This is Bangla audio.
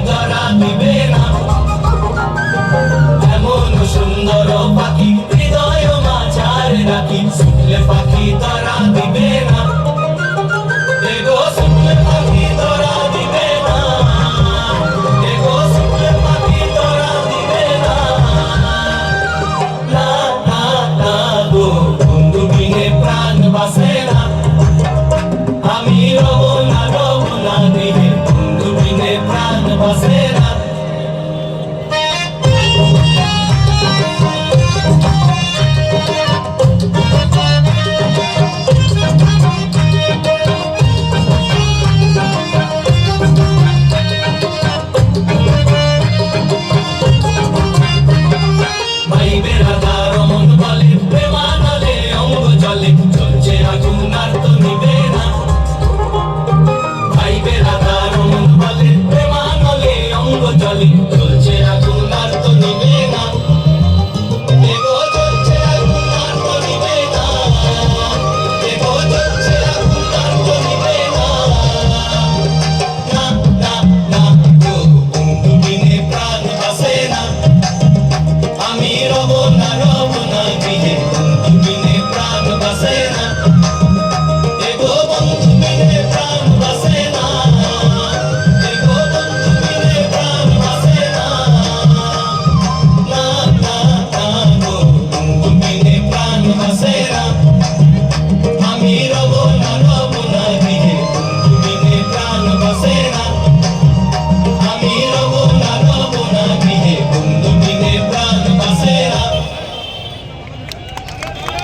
ধরা দিবে না। এমন সুন্দর পাখি হৃদয় মাঝার রাখি, শুনলে পাখি ধরা দিবে না। এগো শুনলে পাখি ধরা দিবে না, এগো শুনলে পাখি ধরা দিবে না। না না না গো, বন্ধু বিনে প্রাণ বাসে না। আমি রব না দিনে, বন্ধু বিনে প্রাণ বাসে না। Jolly